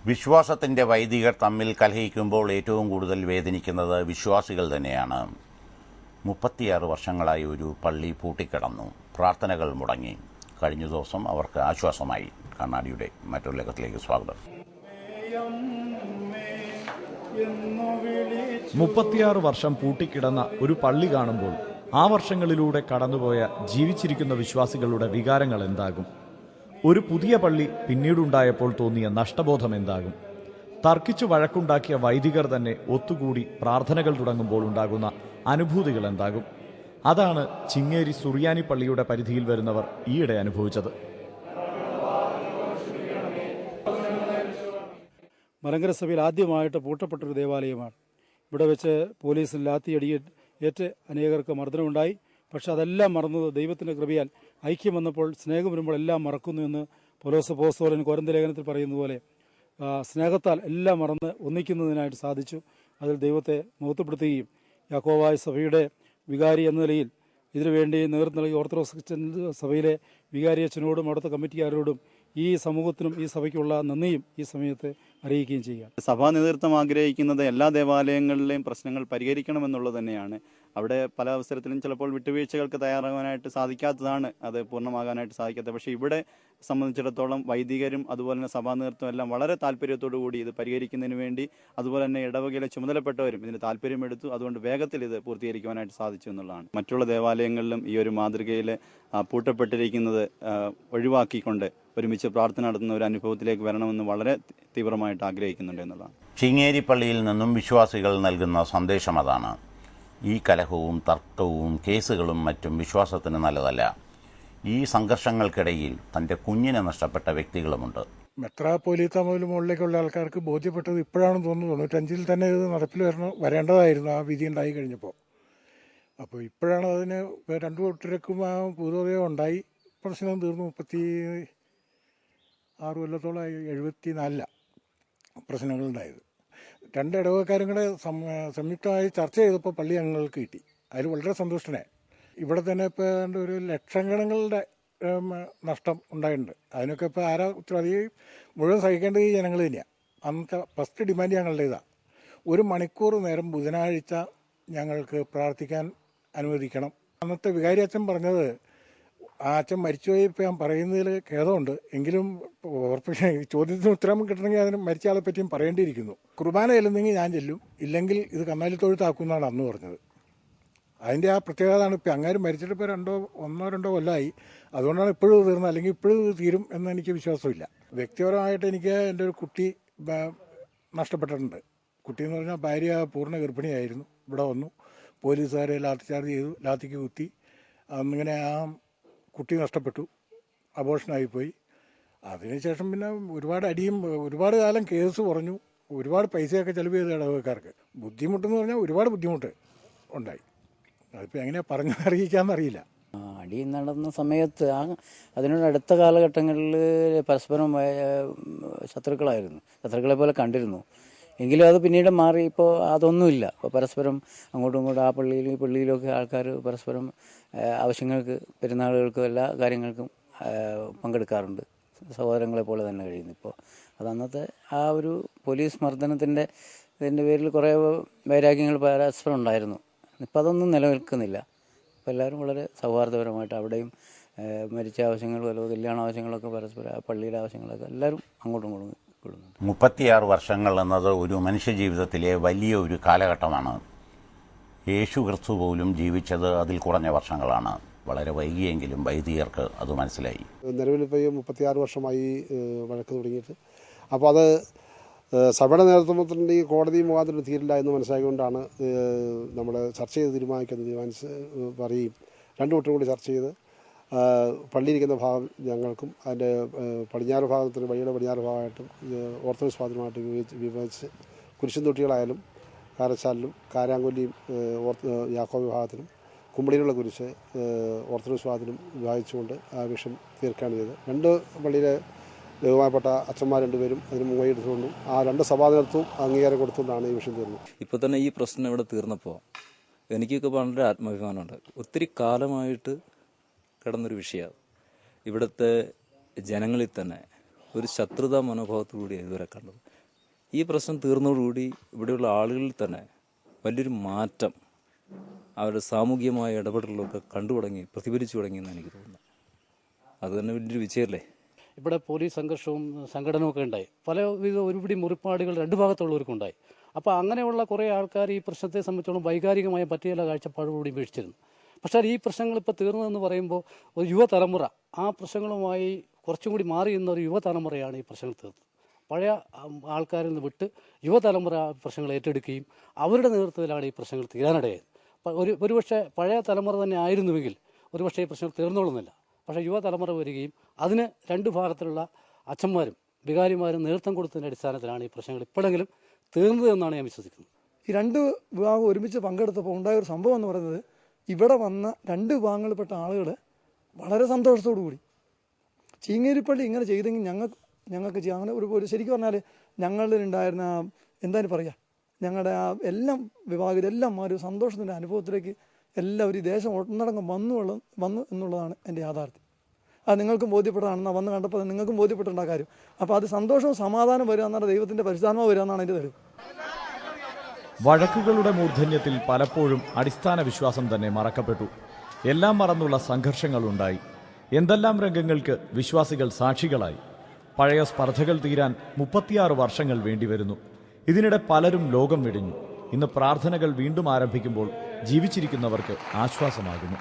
വിശ്വാസത്തിൻ്റെ വൈദികർ തമ്മിൽ കലഹിക്കുമ്പോൾ ഏറ്റവും കൂടുതൽ വേദനിക്കുന്നത് വിശ്വാസികൾ തന്നെയാണ്. 36 വർഷങ്ങളായി ഒരു പള്ളി പൂട്ടിക്കിടന്നു. പ്രാർത്ഥനകൾ മുടങ്ങി. കഴിഞ്ഞ ദിവസം അവർക്ക് ആശ്വാസമായി. കണ്ണാടിയുടെ മറ്റൊരു ലോകത്തിലേക്ക് സ്വാഗതം. 36 വർഷം പൂട്ടിക്കിടന്ന ഒരു പള്ളി കാണുമ്പോൾ ആ വർഷങ്ങളിലൂടെ കടന്നുപോയ ജീവിച്ചിരിക്കുന്ന വിശ്വാസികളുടെ വികാരങ്ങൾ എന്താകും? ഒരു പുതിയ പള്ളി പിന്നീടുണ്ടായപ്പോൾ തോന്നിയ നഷ്ടബോധം എന്താകും? തർക്കിച്ചു വഴക്കുണ്ടാക്കിയ വൈദികർ തന്നെ ഒത്തുകൂടി പ്രാർത്ഥനകൾ തുടങ്ങുമ്പോൾ ഉണ്ടാകുന്ന അനുഭൂതികൾ എന്താകും? അതാണ് ചിങ്ങേരി സുറിയാനി പള്ളിയുടെ പരിധിയിൽ വരുന്നവർ ഈയിടെ അനുഭവിച്ചത്. മലങ്കര സഭയിൽ ആദ്യമായിട്ട് പൂട്ടപ്പെട്ടൊരു ദേവാലയമാണ്. ഇവിടെ വെച്ച് പോലീസിന് ലാത്തിയടിയേറ്റ് അനേകർക്ക് മർദ്ദനമുണ്ടായി. പക്ഷെ അതെല്ലാം മറന്നത് ദൈവത്തിൻ്റെ കൃപയാൽ ഐക്യം വന്നപ്പോൾ സ്നേഹം വരുമ്പോൾ എല്ലാം മറക്കുന്നു എന്ന് പൗലോസ് അപ്പോസ്തലൻ കൊരിന്ത്യർ ലേഖനത്തിൽ പറയുന്ന പോലെ സ്നേഹത്താൽ എല്ലാം മറന്ന് ഒന്നിക്കുന്നതിനായിട്ട് സാധിച്ചു. അതിൽ ദൈവത്തെ മഹത്വപ്പെടുത്തുകയും യാക്കോബായ സഭയുടെ വികാരി എന്ന നിലയിൽ ഇതിനുവേണ്ടി നേതൃത്വം നൽകി ഓർത്തഡോക്സ് സഭയിലെ വികാരിയച്ഛനോടും അവിടുത്തെ കമ്മിറ്റിക്കാരോടും ഈ സമൂഹത്തിനും ഈ സഭയ്ക്കുള്ള നന്ദിയും ഈ സമയത്ത് അറിയിക്കുകയും ചെയ്യുക. സഭാ നേതൃത്വം ആഗ്രഹിക്കുന്നത് എല്ലാ ദേവാലയങ്ങളിലെയും പ്രശ്നങ്ങൾ പരിഹരിക്കണമെന്നുള്ളത് തന്നെയാണ്. അവിടെ പല അവസരത്തിലും ചിലപ്പോൾ വിട്ടുവീഴ്ചകൾക്ക് തയ്യാറാകാനായിട്ട് സാധിക്കാത്തതാണ്, അത് പൂർണ്ണമാകാനായിട്ട് സാധിക്കാത്തത്. പക്ഷേ ഇവിടെ സംബന്ധിച്ചിടത്തോളം വൈദികരും അതുപോലെ തന്നെ സഭാ നേതൃത്വം എല്ലാം വളരെ താല്പര്യത്തോടു കൂടി ഇത് പരിഹരിക്കുന്നതിന് വേണ്ടി, അതുപോലെ തന്നെ ഇടവകയിലെ ചുമതലപ്പെട്ടവരും ഇതിന് താല്പര്യമെടുത്തു. അതുകൊണ്ട് വേഗത്തിൽ ഇത് പൂർത്തീകരിക്കുവാനായിട്ട് സാധിച്ചു എന്നുള്ളതാണ്. മറ്റുള്ള ദേവാലയങ്ങളിലും ഈ ഒരു മാതൃകയിൽ പൂട്ടപ്പെട്ടിരിക്കുന്നത് ഒഴിവാക്കിക്കൊണ്ട് ഒരുമിച്ച് പ്രാർത്ഥന നടത്തുന്ന ഒരു അനുഭവത്തിലേക്ക് വരണമെന്ന് വളരെ തീവ്രമായിട്ട് ആഗ്രഹിക്കുന്നുണ്ട് എന്നുള്ളതാണ്. ചിങ്ങേരി പള്ളിയിൽ നിന്നും വിശ്വാസികൾ നൽകുന്ന സന്ദേശം അതാണ്. ഈ കലഹവും തർക്കവും കേസുകളും മറ്റും വിശ്വാസത്തിന് നല്ലതല്ല. ഈ സംഘർഷങ്ങൾക്കിടയിൽ തൻ്റെ കുഞ്ഞിനെ നഷ്ടപ്പെട്ട വ്യക്തികളുമുണ്ട്. മെത്രാപ്പോലീത്ത മുതൽ മുകളിലേക്കുള്ള ആൾക്കാർക്ക് ബോധ്യപ്പെട്ടത് ഇപ്പോഴാണെന്ന് തോന്നുന്നു. 95-ൽ തന്നെ ഇത് നടപ്പിൽ വരേണ്ടതായിരുന്നു ആ വിധി ഉണ്ടായി കഴിഞ്ഞപ്പോൾ. അപ്പോൾ ഇപ്പോഴാണ് അതിന് രണ്ടു കൂട്ടർക്കും ആ ഭൂതോദയം ഉണ്ടായി. പ്രശ്നം തീർന്നു. 36 കൊല്ലത്തോളമായി. 74 പ്രശ്നങ്ങളുണ്ടായത്. രണ്ട് ഇടവകക്കാരും കൂടെ സംയുക്തമായി ചർച്ച ചെയ്തപ്പോൾ പള്ളി അംഗങ്ങൾക്ക് കിട്ടി. അതിൽ വളരെ സന്തുഷ്ടനായി. ഇവിടെ തന്നെ ഇപ്പോൾ ഒരു ലക്ഷക്കണങ്ങളുടെ നഷ്ടം ഉണ്ടായിട്ടുണ്ട്. അതിനൊക്കെ ഇപ്പോൾ ആരാ ഉത്തരവാദിയും? മുഴുവൻ സഹിക്കേണ്ടത് ഈ ജനങ്ങൾ തന്നെയാണ്. അന്നത്തെ ഫസ്റ്റ് ഡിമാൻഡ് ഞങ്ങളുടെ ഇതാണ്. 1 മണിക്കൂർ നേരം ബുധനാഴ്ച ഞങ്ങൾക്ക് പ്രാർത്ഥിക്കാൻ അനുവദിക്കണം. അന്നത്തെ വികാരി അച്ഛൻ പറഞ്ഞത്, ആ അച്ഛൻ മരിച്ചുപോയി ഇപ്പോൾ ഞാൻ പറയുന്നതിൽ ഖേദമുണ്ട്, എങ്കിലും ചോദ്യത്തിന് ഉത്തരം കിട്ടണമെങ്കിൽ അതിന് മരിച്ച ആളെ പറ്റിയും പറയേണ്ടിയിരിക്കുന്നു. കുർബാന ചെല്ലുന്നെങ്കിൽ ഞാൻ ചെല്ലും, ഇല്ലെങ്കിൽ ഇത് കന്നാലി തൊഴുത്താക്കുമെന്നാണ് അന്ന് പറഞ്ഞത്. അതിൻ്റെ ആ പ്രത്യേകതയാണ്. ഇപ്പം അങ്ങാരും മരിച്ചിട്ട് ഇപ്പോൾ 1-2 കൊല്ലമായി. അതുകൊണ്ടാണ് ഇപ്പോഴും തീർന്നത്. അല്ലെങ്കിൽ ഇപ്പോഴും തീരും എന്ന് എനിക്ക് വിശ്വാസമില്ല. വ്യക്തിപരമായിട്ട് എനിക്ക് എൻ്റെ ഒരു കുട്ടി നഷ്ടപ്പെട്ടിട്ടുണ്ട്. കുട്ടിയെന്ന് പറഞ്ഞാൽ ഭാര്യ പൂർണ്ണ ഗർഭിണിയായിരുന്നു. ഇവിടെ വന്നു, പോലീസുകാരെ ലാത്തി ചാർജ് ചെയ്തു, ലാത്തിക്ക് കുത്തി. അന്നിങ്ങനെ ആ കുട്ടി നഷ്ടപ്പെട്ടു, അബോർഷനായിപ്പോയി. അതിനുശേഷം പിന്നെ ഒരുപാട് അടിയും ഒരുപാട് കാലം കേസ് പറഞ്ഞു, ഒരുപാട് പൈസയൊക്കെ ചിലവ് ചെയ്ത ഇടവകക്കാർക്ക്. ബുദ്ധിമുട്ടെന്ന് പറഞ്ഞാൽ ഒരുപാട് ബുദ്ധിമുട്ട് ഉണ്ടായി. അതിപ്പോൾ എങ്ങനെയാണ് പറഞ്ഞറിയിക്കാമെന്നറിയില്ല. അടി നടന്ന സമയത്ത് അതിനോട് അടുത്ത കാലഘട്ടങ്ങളിൽ പരസ്പരം ശത്രുക്കളായിരുന്നു. ശത്രുക്കളെ പോലെ കണ്ടിരുന്നു. എങ്കിലും അത് പിന്നീട് മാറി. ഇപ്പോൾ അതൊന്നുമില്ല. ഇപ്പോൾ പരസ്പരം അങ്ങോട്ടും ഇങ്ങോട്ടും ആ പള്ളിയിലും ഈ പള്ളിയിലൊക്കെ ആൾക്കാർ പരസ്പരം ആവശ്യങ്ങൾക്ക്, പെരുന്നാളുകൾക്കും എല്ലാ കാര്യങ്ങൾക്കും പങ്കെടുക്കാറുണ്ട്. സഹോദരങ്ങളെ പോലെ തന്നെ കഴിയുന്നു. ഇപ്പോൾ അത് അന്നത്തെ ആ ഒരു പോലീസ് മർദ്ദനത്തിൻ്റെ ഇതിൻ്റെ പേരിൽ കുറേ വൈരാഗ്യങ്ങൾ പരസ്പരം ഉണ്ടായിരുന്നു. ഇപ്പം അതൊന്നും നിലനിൽക്കുന്നില്ല. ഇപ്പോൾ എല്ലാവരും വളരെ സൗഹാർദ്ദപരമായിട്ട് അവിടെയും മരിച്ച ആവശ്യങ്ങളും അല്ലെങ്കിൽ കല്യാണ ആവശ്യങ്ങളൊക്കെ പരസ്പരം ആ പള്ളിയുടെ ആവശ്യങ്ങളൊക്കെ എല്ലാവരും അങ്ങോട്ടും ഇങ്ങോട്ടും. 36 വർഷങ്ങൾ എന്നത് ഒരു മനുഷ്യജീവിതത്തിലെ വലിയ ഒരു കാലഘട്ടമാണ്. യേശു ക്രിസ്തു പോലും ജീവിച്ചത് അതിൽ കുറഞ്ഞ വർഷങ്ങളാണ്. വളരെ വൈകിയെങ്കിലും വൈദികർക്ക് അത് മനസ്സിലായി. നിലവിലിപ്പോൾ 36 വർഷമായി വഴക്ക് തുടങ്ങിയിട്ട്. അപ്പോൾ അത് സഭയുടെ നേതൃത്വത്തിൻ്റെ ഈ കോടതി മുഖാന്തരം തീരില്ല എന്ന് മനസ്സിലാക്കിക്കൊണ്ടാണ് നമ്മൾ ചർച്ച ചെയ്ത് തീരുമാനിച്ച് പറയുകയും 2 കൂട്ടരും കൂടി ചർച്ച ചെയ്ത് പള്ളിയിരിക്കുന്ന ഭാഗം ഞങ്ങൾക്കും അതിൻ്റെ പടിഞ്ഞാറ് ഭാഗത്തിന് വഴിയുടെ പടിഞ്ഞാറ് ഭാഗമായിട്ടും ഓർത്തഡോക്സ് ഭാഗത്തുമായിട്ട് വിഭജിച്ച് കുരിശുംതൊട്ടികളായാലും കാരച്ചാലിലും കാരാങ്കൊല്ലിയും യാക്കോബ് വിഭാഗത്തിനും കുമ്പളിയിലുള്ള കുരിശ് ഓർത്തഡോക്സ് ഭാഗത്തിനും വിഭാഗിച്ചുകൊണ്ട് ആ വിഷയം തീർക്കുകയാണ് ചെയ്തത്. 2 പള്ളിയിലെ ബഹുമാനപ്പെട്ട അച്ഛന്മാർ 2 പേരും അതിന് മുൻകൈയെടുത്തുകൊണ്ടും ആ 2 സഭാ നേതൃത്വവും അംഗീകാരം കൊടുത്തുകൊണ്ടാണ് ഈ വിഷയം തീർന്നത്. ഇപ്പോൾ തന്നെ ഈ പ്രശ്നം ഇവിടെ തീർന്നപ്പോൾ എനിക്കൊക്കെ വളരെ ആത്മാഭിമാനമുണ്ട്. ഒത്തിരി കാലമായിട്ട് കിടന്നൊരു വിഷയമാണ്. ഇവിടുത്തെ ജനങ്ങളിൽ തന്നെ ഒരു ശത്രുതാ മനോഭാവത്തോടുകൂടി ഇതുവരെ കണ്ടത്. ഈ പ്രശ്നം തീർന്നതോടുകൂടി ഇവിടെയുള്ള ആളുകളിൽ തന്നെ വലിയൊരു മാറ്റം അവരുടെ സാമൂഹികമായ ഇടപെടലുകളൊക്കെ കണ്ടു തുടങ്ങി, പ്രതിഫലിച്ചു തുടങ്ങിയെന്ന് എനിക്ക് തോന്നുന്നു. അത് തന്നെ വലിയൊരു വിജയമല്ലേ. ഇവിടെ പോലീസ് സംഘർഷവും സംഘടനയൊക്കെ ഉണ്ടായി, പലവിധ ഒരുപിടി മുറിപ്പാടുകൾ രണ്ട് ഭാഗത്തുള്ളവർക്കുണ്ടായി. അപ്പോൾ അങ്ങനെയുള്ള കുറേ ആൾക്കാർ ഈ പ്രശ്നത്തെ സംബന്ധിച്ചോളം വൈകാരികമായ പറ്റിയുള്ള കാഴ്ചപ്പാടുകൂടി വീഴ്ചിരുന്നു. പക്ഷേ ഈ പ്രശ്നങ്ങൾ ഇപ്പോൾ തീർന്നതെന്ന് പറയുമ്പോൾ ഒരു യുവതലമുറ ആ പ്രശ്നങ്ങളുമായി കുറച്ചും കൂടി മാറി നിന്ന ഒരു യുവതലമുറയാണ് ഈ പ്രശ്നങ്ങൾ തീർത്തത്. പഴയ ആൾക്കാരിൽ നിന്ന് വിട്ട് യുവതലമുറ പ്രശ്നങ്ങൾ ഏറ്റെടുക്കുകയും അവരുടെ നേതൃത്വത്തിലാണ് ഈ പ്രശ്നങ്ങൾ തീരാനിടയായത്. ഒരുപക്ഷെ പഴയ തലമുറ തന്നെ ആയിരുന്നുവെങ്കിൽ ഒരുപക്ഷെ ഈ പ്രശ്നങ്ങൾ തീർന്നോളുന്നില്ല. പക്ഷേ യുവതലമുറ വരികയും അതിന് രണ്ട് ഭാഗത്തിലുള്ള അച്ഛന്മാരും വികാരിമാരും നേതൃത്വം കൊടുത്തതിൻ്റെ അടിസ്ഥാനത്തിലാണ് ഈ പ്രശ്നങ്ങൾ ഇപ്പോഴെങ്കിലും തീർന്നത് എന്നാണ് ഞാൻ വിശ്വസിക്കുന്നത്. ഈ രണ്ട് വിഭാഗം ഒരുമിച്ച് പങ്കെടുത്തപ്പോൾ ഉണ്ടായ ഒരു സംഭവം എന്ന് പറയുന്നത്, ഇവിടെ വന്ന രണ്ട് വിഭാഗങ്ങളിൽപ്പെട്ട ആളുകൾ വളരെ സന്തോഷത്തോടു കൂടി ചീങ്ങേരിപ്പള്ളി ഇങ്ങനെ ചെയ്തെങ്കിൽ ഞങ്ങൾക്ക് ചെയ്യാം. അങ്ങനെ ഒരു ശരിക്കും പറഞ്ഞാൽ ഞങ്ങളിലുണ്ടായിരുന്ന എന്തായാലും പറയുക, ഞങ്ങളുടെ ആ എല്ലാം വിഭാഗത്തിലെല്ലാം ഒരു സന്തോഷത്തിൻ്റെ അനുഭവത്തിലേക്ക് എല്ലാവരും ഈ ദേശം ഒന്നടങ്കം വന്നു എന്നുള്ളതാണ് എൻ്റെ യാഥാർത്ഥ്യം. അത് നിങ്ങൾക്കും ബോധ്യപ്പെട്ടതാണെന്ന് വന്ന് കണ്ടപ്പോൾ നിങ്ങൾക്കും ബോധ്യപ്പെട്ടിട്ടുണ്ട കാര്യം. അപ്പോൾ അത് സന്തോഷവും സമാധാനം വരിക എന്നാണ്, ദൈവത്തിൻ്റെ പരിശുദ്ധാത്മാവ് വരിക എന്നാണ് എൻ്റെ തെളിവ്. വഴക്കുകളുടെ മൂർധന്യത്തിൽ പലപ്പോഴും അടിസ്ഥാന വിശ്വാസം തന്നെ മറക്കപ്പെട്ടു. എല്ലാം മറന്നുള്ള സംഘർഷങ്ങളുണ്ടായി. എന്തെല്ലാം രംഗങ്ങൾക്ക് വിശ്വാസികൾ സാക്ഷികളായി. പഴയ സ്പർദ്ധകൾ തീരാൻ 36 വർഷങ്ങൾ വേണ്ടിവരുന്നു. ഇതിനിടെ പലരും ലോകം വെടിഞ്ഞു. ഇന്ന് പ്രാർത്ഥനകൾ വീണ്ടും ആരംഭിക്കുമ്പോൾ ജീവിച്ചിരിക്കുന്നവർക്ക് ആശ്വാസമാകുന്നു.